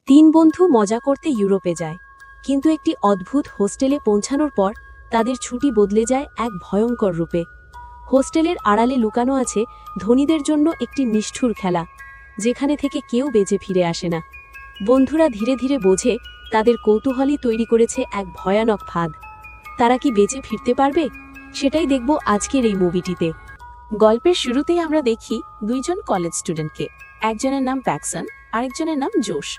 তিন বন্ধু মজা করতে ইউরোপে যায়, কিন্তু একটি অদ্ভুত হোস্টেলে পৌঁছানোর পর তাদের ছুটি বদলে যায় এক ভয়ঙ্কর রূপে। হোস্টেলের আড়ালে লুকানো আছে ধনীদের জন্য একটি নিষ্ঠুর খেলা, যেখানে থেকে কেউ বেঁচে ফিরে আসে না। বন্ধুরা ধীরে ধীরে বোঝে তাদের কৌতূহলই তৈরি করেছে এক ভয়ানক ফাঁদ। তারা কি বেঁচে ফিরতে পারবে, সেটাই দেখব আজকের এই মুভিটিতে। গল্পের শুরুতেই আমরা দেখি দুইজন কলেজ স্টুডেন্টকে। একজনের নাম প্যাকসন, আরেকজনের নাম জোশ।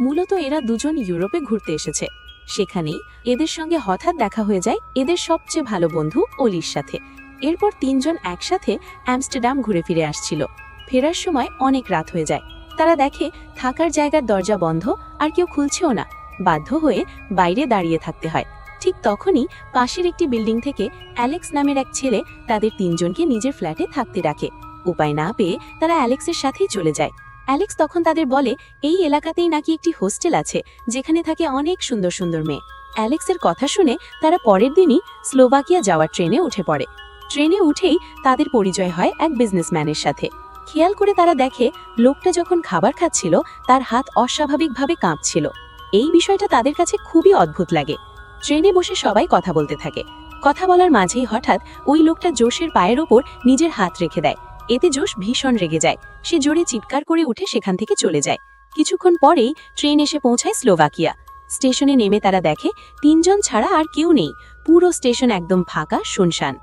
মূলত এরা দুজন ইউরোপে ঘুরতে এসেছে। সেখানেই এদের সঙ্গে হঠাৎ দেখা হয়ে যায় এদের সবচেয়ে ভালো বন্ধু অলির সাথে। এরপর তিনজন একসাথে অ্যামস্টারডাম ঘুরে ফিরে আসছিল। ফেরার সময় অনেক রাত হয়ে যায়। তারা দেখে থাকার জায়গার দরজা বন্ধ, আর কেউ খুলছেও না। বাধ্য হয়ে বাইরে দাঁড়িয়ে থাকতে হয়। ঠিক তখনই পাশের একটি বিল্ডিং থেকে অ্যালেক্স নামের এক ছেলে তাদের তিনজনকে নিজের ফ্ল্যাটে থাকতে রাখে। উপায় না পেয়ে তারা অ্যালেক্সের সাথেই চলে যায়। অ্যালেক্স তখন তাদের বলে এই এলাকাতেই নাকি একটি হোস্টেল আছে, যেখানে থাকে অনেক সুন্দর সুন্দর মেয়ে। অ্যালেক্সের কথা শুনে তারা পরের দিনই স্লোভাকিয়া যাওয়ার ট্রেনে উঠে পড়ে। ট্রেনে উঠেই তাদের পরিচয় হয় এক বিজনেসম্যানের সাথে। খেয়াল করে তারা দেখে লোকটা যখন খাবার খাচ্ছিল তার হাত অস্বাভাবিকভাবে কাঁপছিল। এই বিষয়টা তাদের কাছে খুবই অদ্ভুত লাগে। ট্রেনে বসে সবাই কথা বলতে থাকে। কথা বলার মাঝেই হঠাৎ ওই লোকটা জোশের পায়ের ওপর নিজের হাত রেখে দেয়। এতে জোশ ভীষণ রেগে যায়। সে জোরে চিৎকার করে উঠে সেখান থেকে চলে যায়। কিছুক্ষণ পরেই ট্রেন এসে পৌঁছায় স্লোভাকিয়া। স্টেশনে নেমে তারা দেখে তিনজন ছাড়া আর কেউ নেই। পুরো স্টেশন একদম ফাঁকা, শুনশান।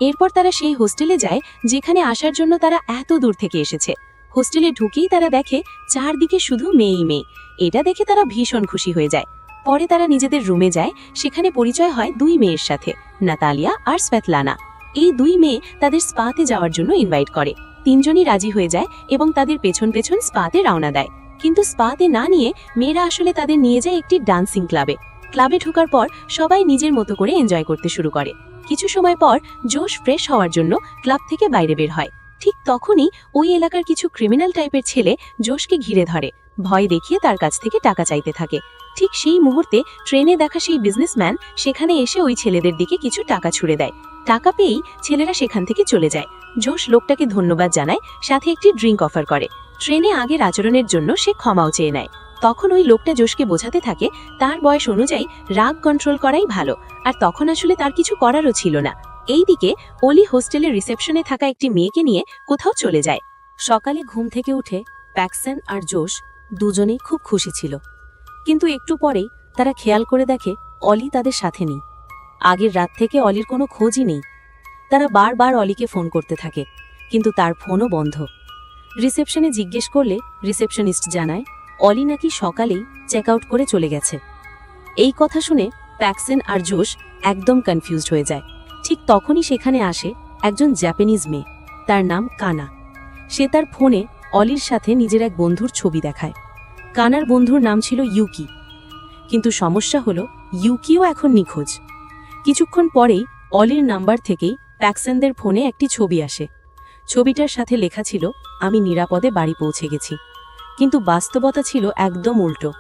এরপর তারা সেই হোস্টেলে যায় যেখানে আসার জন্য তারা এত দূর থেকে এসেছে। হোস্টেলে ঢুকেই তারা দেখে চারদিকে শুধু মেয়েই মেয়ে। এটা দেখে তারা ভীষণ খুশি হয়ে যায়। পরে তারা নিজেদের রুমে যায়। সেখানে পরিচয় হয় দুই মেয়ের সাথে, নাতালিয়া আর স্ভেতলানা। এই দুই মেয়ে তাদের স্পাতে যাওয়ার জন্য ইনভাইট করে। তিনজনই রাজি হয়ে যায় এবং তাদের পেছন পেছন স্পাতে রওনা দেয়। কিন্তু স্পাতে না নিয়ে মেয়েরা আসলে তাদের নিয়ে যায় একটি ডান্সিং ক্লাবে। ক্লাবে ঢোকার পর সবাই নিজের মতো করে এনজয় করতে শুরু করে। কিছু সময় পর জোশ ফ্রেশ হওয়ার জন্য ক্লাব থেকে বাইরে বের হয়। ঠিক তখনই ওই এলাকার কিছু ক্রিমিনাল টাইপের ছেলে জোশকে ঘিরে ধরে, ভয় দেখিয়ে তার কাছ থেকে টাকা চাইতে থাকে। ঠিক সেই মুহূর্তে ট্রেনে দেখা সেই বিজনেসম্যান সেখানে এসে ওই ছেলেদের দিকে কিছু টাকা ছুড়ে দেয়। টাকা পেয়েই ছেলেরা সেখান থেকে চলে যায়। জোশ লোকটাকে ধন্যবাদ জানায়, সাথে একটি ড্রিঙ্ক অফার করে। ট্রেনে আগের আচরণের জন্য সে ক্ষমাও চেয়ে নেয়। তখন ওই লোকটা জোশকে বোঝাতে থাকে তার বয়স অনুযায়ী রাগ কন্ট্রোল করাই ভালো, আর তখন আসলে তার কিছু করারও ছিল না। এইদিকে অলি হোস্টেলের রিসেপশনে থাকা একটি মেয়েকে নিয়ে কোথাও চলে যায়। সকালে ঘুম থেকে উঠে প্যাকসন আর জোশ দুজনেই খুব খুশি ছিল। কিন্তু একটু পরেই তারা খেয়াল করে দেখে অলি তাদের সাথে নেই। আগের রাত থেকে অলির কোনো খোঁজই নেই। তারা বারবার অলিকে ফোন করতে থাকে, কিন্তু তার ফোনও বন্ধ। রিসেপশনে জিজ্ঞেস করলে রিসেপশনিস্ট জানায় অলি নাকি সকালেই চেক আউট করে চলে গেছে। এই কথা শুনে প্যাকসন আর জোশ একদম কনফিউজড হয়ে যায়। ঠিক তখনই সেখানে আসে একজন জাপানিজ মেয়ে, তার নাম কানা। সে তার ফোনে অলির সাথে নিজের এক বন্ধুর ছবি দেখায়। কানার বন্ধুর নাম ছিল ইউকি। কিন্তু সমস্যা হলো ইউকিও এখন নিখোঁজ। কিছুক্ষণ পরেই অলির নাম্বার থেকেই প্যাকসনদের ফোনে একটি ছবি আসে। ছবিটার সাথে লেখা ছিল আমি নিরাপদে বাড়ি পৌঁছে গেছি। কিন্তু বাস্তবতা ছিল একদম উল্টো।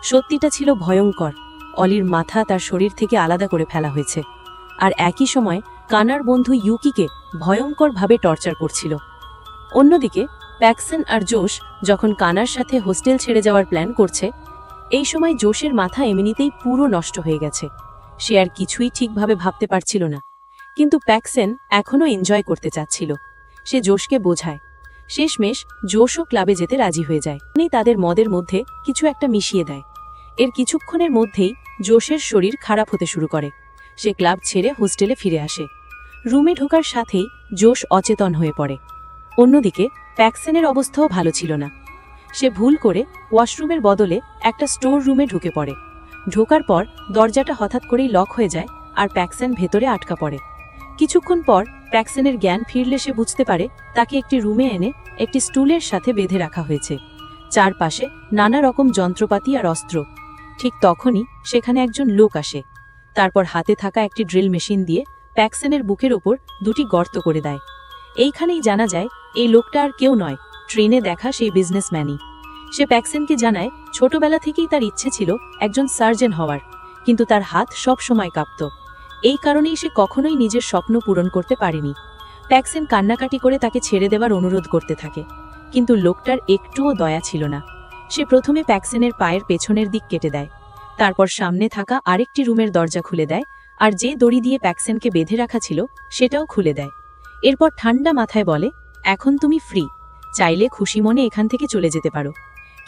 সত্যিটা ছিল ভয়ঙ্কর। অলির মাথা তার শরীর থেকে আলাদা করে ফেলা হয়েছে, আর একই সময় কানার বন্ধু ইউকিকে ভয়ঙ্করভাবে টর্চার করছিল। অন্যদিকে প্যাকসন আর জোশ যখন কানার সাথে হোস্টেল ছেড়ে যাওয়ার প্ল্যান করছে, এই সময় জোশের মাথা এমনিতেই পুরো নষ্ট হয়ে গেছে। সে আর কিছুই ঠিকভাবে ভাবতে পারছিল না। কিন্তু প্যাকসন এখনও এনজয় করতে চাচ্ছিল। সে জোশকে বোঝায়। শেষমেশ জোশও ক্লাবে যেতে রাজি হয়ে যায়। তাদের মদের মধ্যে কিছু একটা মিশিয়ে দেয়। এর কিছুক্ষণের মধ্যেই জোশের শরীর খারাপ হতে শুরু করে। সে ক্লাব ছেড়ে হোস্টেলে ফিরে আসে। রুমে ঢোকার সাথেই জোশ অচেতন হয়ে পড়ে। অন্যদিকে প্যাকসনের অবস্থাও ভালো ছিল না। সে ভুল করে ওয়াশরুমের বদলে একটা স্টোর রুমে ঢুকে পড়ে। ঢোকার পর দরজাটা হঠাৎ করেই লক হয়ে যায়, আর প্যাকসন ভেতরে আটকা পড়ে। কিছুক্ষণ পর প্যাকসনের জ্ঞান ফিরলে সে বুঝতে পারে তাকে একটি রুমে এনে একটি স্টুলের সাথে বেঁধে রাখা হয়েছে। চারপাশে নানা রকম যন্ত্রপাতি আর অস্ত্র। ঠিক তখনই সেখানে একজন লোক আসে। তারপর হাতে থাকা একটি ড্রিল মেশিন দিয়ে প্যাকসনের বুকের ওপর দুটি গর্ত করে দেয়। এইখানেই জানা যায় এই লোকটা আর কেউ নয়, ট্রেনে দেখা সেই বিজনেসম্যানই। সে প্যাকসনকে জানায় ছোটবেলা থেকেই তার ইচ্ছে ছিল একজন সার্জন হওয়ার, কিন্তু তার হাত সব সময় কাঁপত। এই কারণেই সে কখনোই নিজের স্বপ্ন পূরণ করতে পারেনি। প্যাকসন কান্নাকাটি করে তাকে ছেড়ে দেওয়ার অনুরোধ করতে থাকে, কিন্তু লোকটার একটুও দয়া ছিল না। সে প্রথমে প্যাক্সেনের পায়ের পেছনের দিক কেটে দেয়, তারপর সামনে থাকা আরেকটি রুমের দরজা খুলে দেয়, আর যে দড়ি দিয়ে প্যাক্সেনকে বেঁধে রাখা ছিল সেটাও খুলে দেয়। এরপর ঠান্ডা মাথায় বলে, এখন তুমি ফ্রি, চাইলে খুশি মনে এখান থেকে চলে যেতে পারো।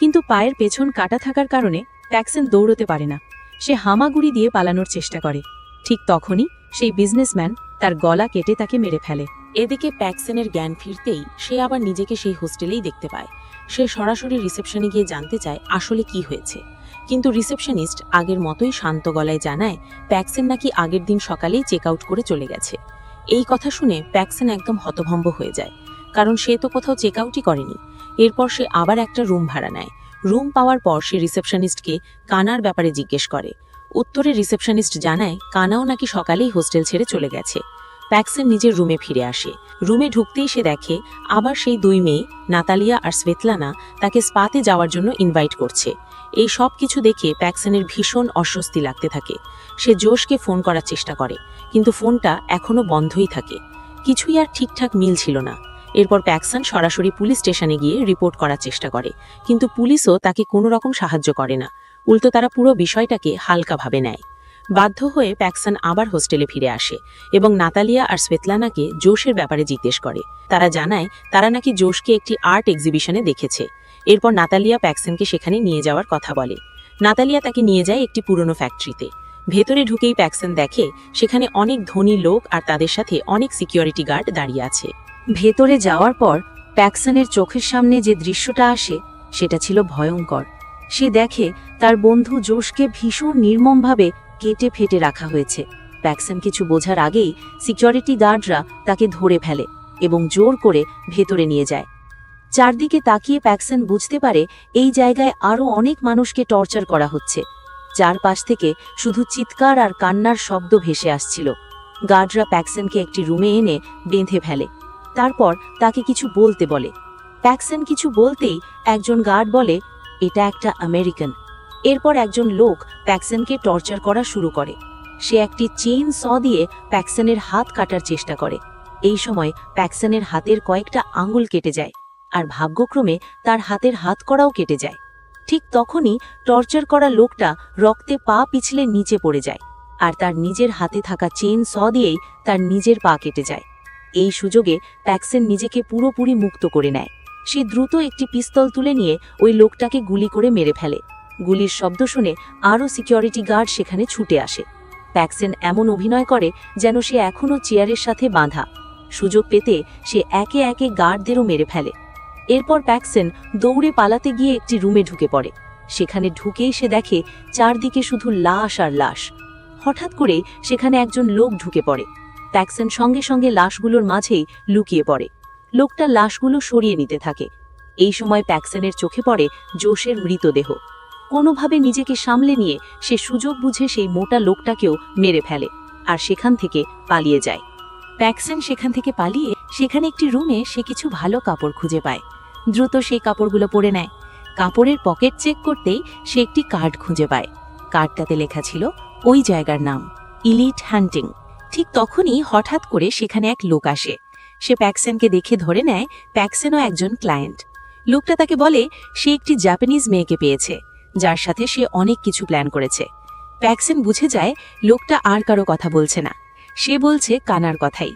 কিন্তু পায়ের পেছন কাটা থাকার কারণে প্যাক্সেন দৌড়তে পারে না। সে হামাগুড়ি দিয়ে পালানোর চেষ্টা করে। ঠিক তখনই সেই বিজনেসম্যান তার গলা কেটে তাকে মেরে ফেলে। এদিকে প্যাক্সেনের জ্ঞান ফিরতেই সে আবার নিজেকে সেই হোস্টেলেই দেখতে পায়। সে সরাসরি রিসেপশনে গিয়ে জানতে চায় আসলে কি হয়েছে, কিন্তু রিসেপশনিস্ট আগের মতোই শান্ত গলায় জানায় প্যাক্সেন নাকি আগের দিন সকালেই চেক আউট করে চলে গেছে। এই কথা শুনে প্যাক্সেন একদম হতভম্ব হয়ে যায়, কারণ সে তো কোথাও চেক আউটই করেনি। এরপর সে আবার একটা রুম ভাড়া নেয়। রুম পাওয়ার পর সে রিসেপশনিস্টকে কানার ব্যাপারে জিজ্ঞেস করে। উত্তরে রিসেপশনিস্ট জানায় কানাও নাকি সকালেই হোস্টেল ছেড়ে চলে গেছে। প্যাক্সেন নিজের রুমে ফিরে আসে। রুমে ঢুকতেই সে দেখে আবার সেই দুই মেয়ে নাতালিয়া আর স্ভেতলানা তাকে স্পাতে যাওয়ার জন্য ইনভাইট করছে। এই সব কিছু দেখে প্যাক্সেনের ভীষণ অস্বস্তি লাগতে থাকে। সে জোশকে ফোন করার চেষ্টা করে, কিন্তু ফোনটা এখনও বন্ধই থাকে। কিছুই আর ঠিকঠাক মিল ছিল না। এরপর প্যাক্সেন সরাসরি পুলিশ স্টেশনে গিয়ে রিপোর্ট করার চেষ্টা করে, কিন্তু পুলিশও তাকে কোনো রকম সাহায্য করে না। উল্টো তারা পুরো বিষয়টাকে হালকাভাবে নেয়। বাধ্য হয়ে প্যাক্সেন আবার হোস্টেলে ফিরে আসে এবং নাতালিয়া আর স্ভেতলানাকে জোশের ব্যাপারে জিজ্ঞেস করে। তারা জানায় তারা নাকি জোশকে একটি আর্ট এক্সিবিশনে দেখেছে। এরপর নাতালিয়া প্যাক্সেনকে সেখানে নিয়ে যাওয়ার কথা বলে। নাতালিয়া তাকে নিয়ে যায় একটি পুরনো ফ্যাক্টরিতে। ভেতরে ঢুকেই প্যাক্সেন দেখে সেখানে অনেক ধনী লোক আর তাদের সাথে অনেক সিকিউরিটি গার্ড দাঁড়িয়ে আছে। ভেতরে যাওয়ার পর প্যাক্সেনের চোখের সামনে যে দৃশ্যটা আসে সেটা ছিল ভয়ঙ্কর। সে দেখে তার বন্ধু জোশকে ভীষণ নির্মমভাবে কেটে ফেটে রাখা হয়েছে। প্যাক্সেন কিছু বোঝার আগেই সিকিউরিটি গার্ডরা তাকে ধরে ফেলে এবং জোর করে ভেতরে নিয়ে যায়। চারদিকে তাকিয়ে প্যাক্সেন বুঝতে পারে এই জায়গায় আরও অনেক মানুষকে টর্চার করা হচ্ছে। চারপাশ থেকে শুধু চিৎকার আর কান্নার শব্দ ভেসে আসছিল। গার্ডরা প্যাক্সেনকে একটি রুমে এনে বেঁধে ফেলে। তারপর তাকে কিছু বলতে বলে। প্যাক্সেন কিছু বলতেই একজন গার্ড বলে, এটা একটা আমেরিকান। এরপর একজন লোক প্যাক্সেনকে টর্চার করা শুরু করে। সে একটি চেইন স দিয়ে প্যাক্সেনের হাত কাটার চেষ্টা করে। এই সময় প্যাক্সেনের হাতের কয়েকটা আঙুল কেটে যায়, আর ভাগ্যক্রমে তার হাতের হাতকড়াও কেটে যায়। ঠিক তখনই টর্চার করা লোকটা রক্তে পা পিছলে নিচে পড়ে যায়, আর তার নিজের হাতে থাকা চেইন স দিয়েই তার নিজের পা কেটে যায়। এই সুযোগে প্যাক্সেন নিজেকে পুরোপুরি মুক্ত করে নেয়। সে দ্রুত একটি পিস্তল তুলে নিয়ে ওই লোকটাকে গুলি করে মেরে ফেলে। গুলির শব্দ শুনে আরও সিকিউরিটি গার্ড সেখানে ছুটে আসে। প্যাক্সেন এমন অভিনয় করে যেন সে এখনও চেয়ারের সাথে বাঁধা। সুযোগ পেতে সে একে একে গার্ডদেরও মেরে ফেলে। এরপর প্যাক্সেন দৌড়ে পালাতে গিয়ে একটি রুমে ঢুকে পড়ে। সেখানে ঢুকেই সে দেখে চারদিকে শুধু লাশ আর লাশ। হঠাৎ করে সেখানে একজন লোক ঢুকে পড়ে। প্যাক্সেন সঙ্গে সঙ্গে লাশগুলোর মাঝেই লুকিয়ে পড়ে। লোকটা লাশগুলো সরিয়ে নিতে থাকে। এই সময় প্যাক্সেনের চোখে পড়ে জোশের মৃতদেহ। কোনোভাবে নিজেকে সামলে নিয়ে সে সুযোগ বুঝে সেই মোটা লোকটাকেও মেরে ফেলে আর সেখান থেকে পালিয়ে যায়। প্যাক্সেন সেখান থেকে পালিয়ে সেখানে একটি রুমে সে কিছু ভালো কাপড় খুঁজে পায়। দ্রুত সেই কাপড়গুলো পরে নেয়। কাপড়ের পকেট চেক করতেই সে একটি কার্ড খুঁজে পায়। কার্ডটাতে লেখা ছিল ওই জায়গার নাম, ইলিট হান্টিং। ঠিক তখনই হঠাৎ করে সেখানে এক লোক আসে। সে প্যাক্সেনকে দেখে ধরে নেয় প্যাক্সেনও একজন ক্লায়েন্ট। লোকটা তাকে বলে সে একটি জাপানিজ মেয়েকে পেয়েছে, যার সাথে সে অনেক কিছু প্ল্যান করেছে। প্যাক্সেন বুঝে যায় লোকটা আর কারো কথা বলছে না, সে বলছে কানার কথাই।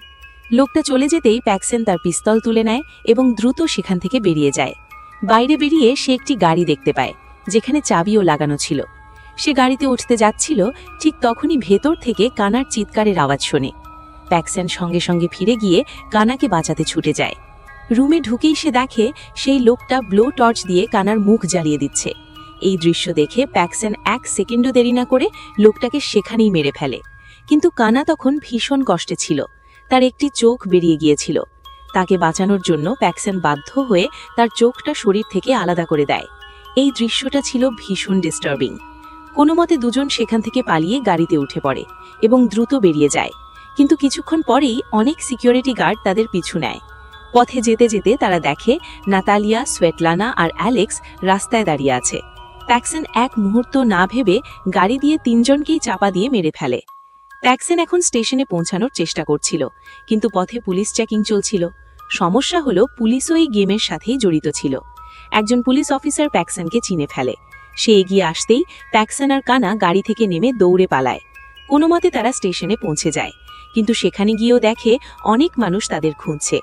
লোকটা চলে যেতেই প্যাক্সেন তার পিস্তল তুলে নেয় এবং দ্রুত সেখান থেকে বেরিয়ে যায়। বাইরে বেরিয়ে সে একটি গাড়ি দেখতে পায়, যেখানে চাবিও লাগানো ছিল। সে গাড়িতে উঠতে যাচ্ছিল, ঠিক তখনই ভেতর থেকে কানার চিৎকারের আওয়াজ শোনে। প্যাক্সেন সঙ্গে সঙ্গে ফিরে গিয়ে কানাকে বাঁচাতে ছুটে যায়। রুমে ঢুকেই সে দেখে সেই লোকটা ব্লো টর্চ দিয়ে কানার মুখ জ্বালিয়ে দিচ্ছে। এই দৃশ্য দেখে প্যাক্সেন এক সেকেন্ডও দেরি না করে লোকটাকে সেখানেই মেরে ফেলে। কিন্তু কানা তখন ভীষণ কষ্টে ছিল, তার একটি চোখ বেরিয়ে গিয়েছিল। তাকে বাঁচানোর জন্য প্যাক্সেন বাধ্য হয়ে তার চোখটা শরীর থেকে আলাদা করে দেয়। এই দৃশ্যটা ছিল ভীষণ ডিস্টার্বিং। কোনো মতে দুজন সেখান থেকে পালিয়ে গাড়িতে উঠে পড়ে এবং দ্রুত বেরিয়ে যায়। কিন্তু কিছুক্ষণ পরেই অনেক সিকিউরিটি গার্ড তাদের পিছু নেয়। পথে যেতে যেতে তারা দেখে নাতালিয়া, স্ভেতলানা আর অ্যালেক্স রাস্তায় দাঁড়িয়ে আছে। প্যাক্সেন এক মুহূর্ত না ভেবে গাড়ি দিয়ে তিনজনকেই চাপা দিয়ে মেরে ফেলে। প্যাক্সেন এখন স্টেশনে পৌঁছানোর চেষ্টা করছিল, কিন্তু পথে পুলিশ চেকিং চলছিল। সমস্যা হলো পুলিশও এই গেমের সাথেই জড়িত ছিল। একজন পুলিশ অফিসার প্যাকসনকে চিনে ফেলে। সে এগিয়ে আসতেই প্যাকসন আর কানা গাড়ি থেকে নেমে দৌড়ে পালায়। কোনো মতে তারা স্টেশনে পৌঁছে যায়, কিন্তু সেখানে গিয়েও দেখে অনেক মানুষ তাদের খুঁজছে।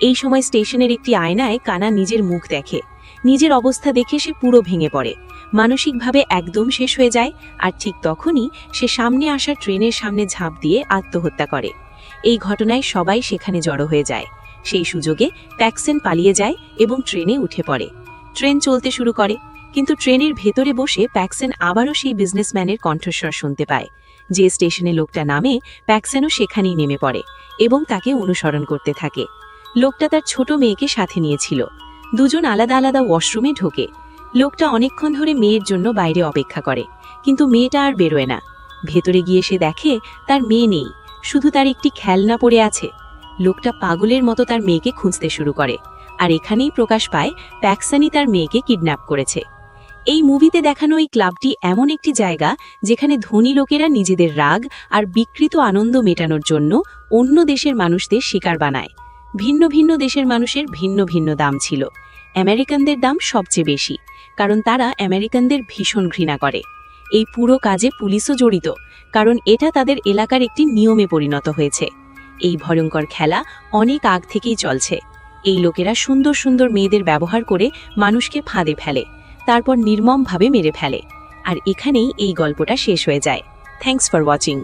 এই সময় স্টেশনের একটি আয়নায় কানা নিজের মুখ দেখে। নিজের অবস্থা দেখে সে পুরো ভেঙে পড়ে, মানসিকভাবে একদম শেষ হয়ে যায়। আর ঠিক তখনই সে সামনে আসা ট্রেনের সামনে ঝাঁপ দিয়ে আত্মহত্যা করে। এই ঘটনায় সবাই সেখানে জড়ো হয়ে যায়। সেই সুযোগে প্যাকসন পালিয়ে যায় এবং ট্রেনে উঠে পড়ে। ট্রেন চলতে শুরু করে, কিন্তু ট্রেনের ভেতরে বসে প্যাকসন আবারও সেই বিজনেসম্যানের কণ্ঠস্বর শুনতে পায়। যে স্টেশনে লোকটা নামে, প্যাকসনও সেখানেই নেমে পড়ে এবং তাকে অনুসরণ করতে থাকে। লোকটা তার ছোট মেয়েকে সাথে নিয়েছিল। দুজন আলাদা আলাদা ওয়াশরুমে ঢোকে। লোকটা অনেকক্ষণ ধরে মেয়ের জন্য বাইরে অপেক্ষা করে, কিন্তু মেয়েটা আর বেরোয় না। ভেতরে গিয়ে সে দেখে তার মেয়ে নেই, শুধু তার একটি খেলনা পড়ে আছে। লোকটা পাগলের মতো তার মেয়েকে খুঁজতে শুরু করে, আর এখানেই প্রকাশ পায় প্যাকসনই তার মেয়েকে কিডন্যাপ করেছে। এই মুভিতে দেখানো এই ক্লাবটি এমন একটি জায়গা যেখানে ধনী লোকেরা নিজেদের রাগ আর বিকৃত আনন্দ মেটানোর জন্য অন্য দেশের মানুষদের শিকার বানায়। ভিন্ন ভিন্ন দেশের মানুষের ভিন্ন ভিন্ন দাম ছিল। আমেরিকানদের দাম সবচেয়ে বেশি, কারণ তারা আমেরিকানদের ভীষণ ঘৃণা করে। এই পুরো কাজে পুলিশও জড়িত, কারণ এটা তাদের এলাকার একটি নিয়মে পরিণত হয়েছে। এই ভয়ঙ্কর খেলা অনেক আগ থেকেই চলছে। এই লোকেরা সুন্দর সুন্দর মেয়েদের ব্যবহার করে মানুষকে ফাঁদে ফেলে, তারপর নির্মমভাবে মেরে ফেলে। আর এখানেই এই গল্পটা শেষ হয়ে যায়। Thanks for watching.